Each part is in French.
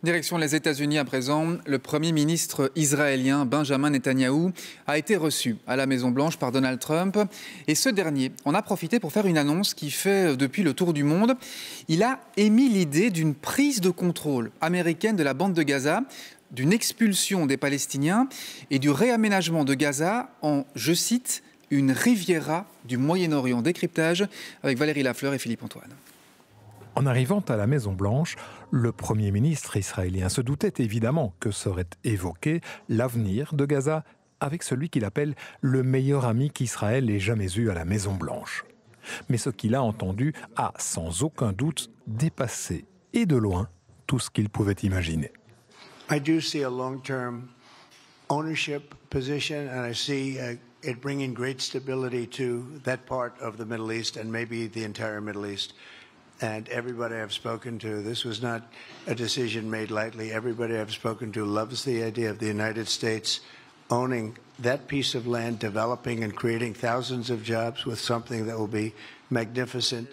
Direction les États-Unis à présent, le Premier ministre israélien Benjamin Netanyahou a été reçu à la Maison-Blanche par Donald Trump. Et ce dernier en a profité pour faire une annonce qui fait depuis le tour du monde. Il a émis l'idée d'une prise de contrôle américaine de la bande de Gaza, d'une expulsion des Palestiniens et du réaménagement de Gaza en, je cite, une Riviera du Moyen-Orient. Décryptage avec Valérie Lafleur et Philippe Antoine. En arrivant à la Maison-Blanche, le Premier ministre israélien se doutait évidemment que serait évoqué l'avenir de Gaza avec celui qu'il appelle le meilleur ami qu'Israël ait jamais eu à la Maison-Blanche. Mais ce qu'il a entendu a sans aucun doute dépassé, et de loin, tout ce qu'il pouvait imaginer. I do see a long-term ownership position, and I see it bringing great stability to that part of the Middle East and maybe the entire Middle East. And everybody I've spoken to, this was not a decision made lightly. Everybody I've spoken to loves the idea of the United States owning that piece of land, developing and creating thousands of jobs with something that will be magnificent.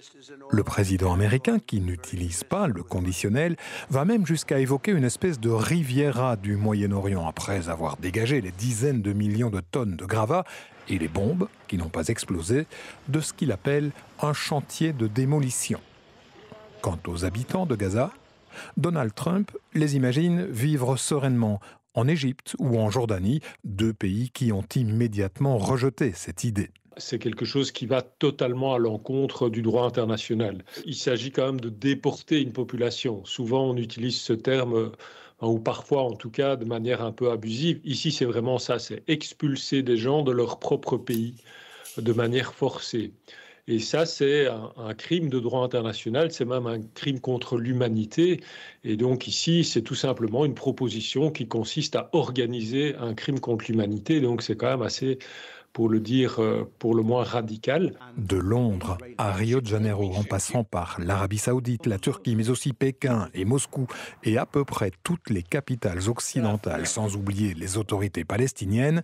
Le président américain, qui n'utilise pas le conditionnel, va même jusqu'à évoquer une espèce de Riviera du Moyen-Orient après avoir dégagé les dizaines de millions de tonnes de gravats et les bombes, qui n'ont pas explosé, de ce qu'il appelle un chantier de démolition. Quant aux habitants de Gaza, Donald Trump les imagine vivre sereinement en Égypte ou en Jordanie, deux pays qui ont immédiatement rejeté cette idée. C'est quelque chose qui va totalement à l'encontre du droit international. Il s'agit quand même de déporter une population. Souvent, on utilise ce terme, ou parfois en tout cas de manière un peu abusive. Ici, c'est vraiment ça, c'est expulser des gens de leur propre pays de manière forcée. Et ça, c'est un crime de droit international, c'est même un crime contre l'humanité. Et donc ici, c'est tout simplement une proposition qui consiste à organiser un crime contre l'humanité. Donc c'est quand même assez, pour le dire pour le moins radical. De Londres à Rio de Janeiro, en passant par l'Arabie Saoudite, la Turquie, mais aussi Pékin et Moscou, et à peu près toutes les capitales occidentales, sans oublier les autorités palestiniennes,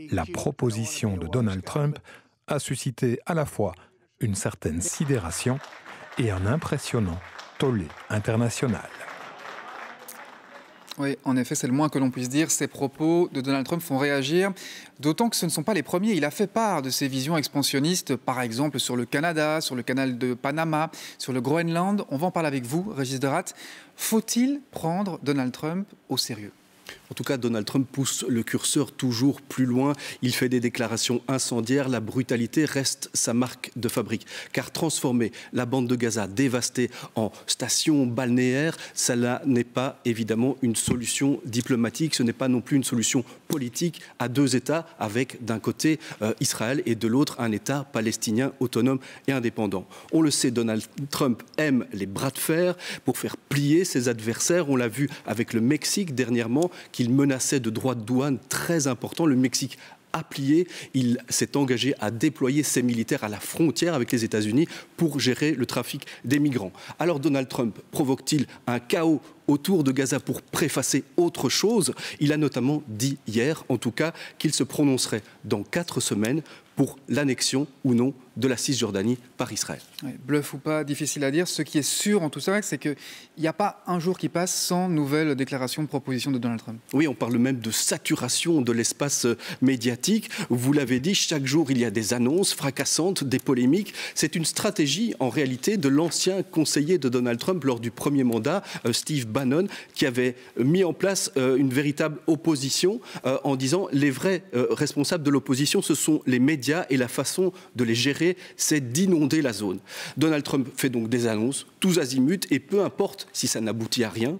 la proposition de Donald Trump a suscité à la fois une certaine sidération et un impressionnant tollé international. Oui, en effet, c'est le moins que l'on puisse dire. Ces propos de Donald Trump font réagir, d'autant que ce ne sont pas les premiers. Il a fait part de ses visions expansionnistes, par exemple sur le Canada, sur le canal de Panama, sur le Groenland. On va en parler avec vous, Régis Deratte. Faut-il prendre Donald Trump au sérieux ? En tout cas, Donald Trump pousse le curseur toujours plus loin. Il fait des déclarations incendiaires. La brutalité reste sa marque de fabrique. Car transformer la bande de Gaza dévastée en station balnéaire, cela n'est pas évidemment une solution diplomatique. Ce n'est pas non plus une solution politique à deux États, avec d'un côté Israël et de l'autre un État palestinien autonome et indépendant. On le sait, Donald Trump aime les bras de fer pour faire plier ses adversaires. On l'a vu avec le Mexique dernièrement, qu'il menaçait de droits de douane très importants. Le Mexique a plié. Il s'est engagé à déployer ses militaires à la frontière avec les États-Unis pour gérer le trafic des migrants. Alors Donald Trump provoque-t-il un chaos autour de Gaza pour préfacer autre chose? Il a notamment dit hier, en tout cas, qu'il se prononcerait dans 4 semaines pour l'annexion ou non de la Cisjordanie par Israël. Oui, bluff ou pas, difficile à dire. Ce qui est sûr en tout ça, c'est qu'il n'y a pas un jour qui passe sans nouvelle déclaration, proposition de Donald Trump. Oui, on parle même de saturation de l'espace médiatique. Vous l'avez dit, chaque jour il y a des annonces fracassantes, des polémiques. C'est une stratégie en réalité de l'ancien conseiller de Donald Trump lors du premier mandat, Steve Bannon, qui avait mis en place une véritable opposition en disant les vrais responsables de l'opposition, ce sont les médias et la façon de les gérer, c'est d'inonder la zone. Donald Trump fait donc des annonces, tous azimuts, et peu importe si ça n'aboutit à rien.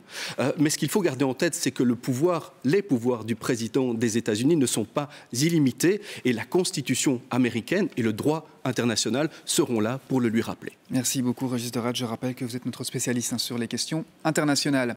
Mais ce qu'il faut garder en tête, c'est que les pouvoirs du président des États-Unis ne sont pas illimités, et la Constitution américaine et le droit international seront là pour le lui rappeler. Merci beaucoup, Régis Deratte. Je rappelle que vous êtes notre spécialiste sur les questions internationales.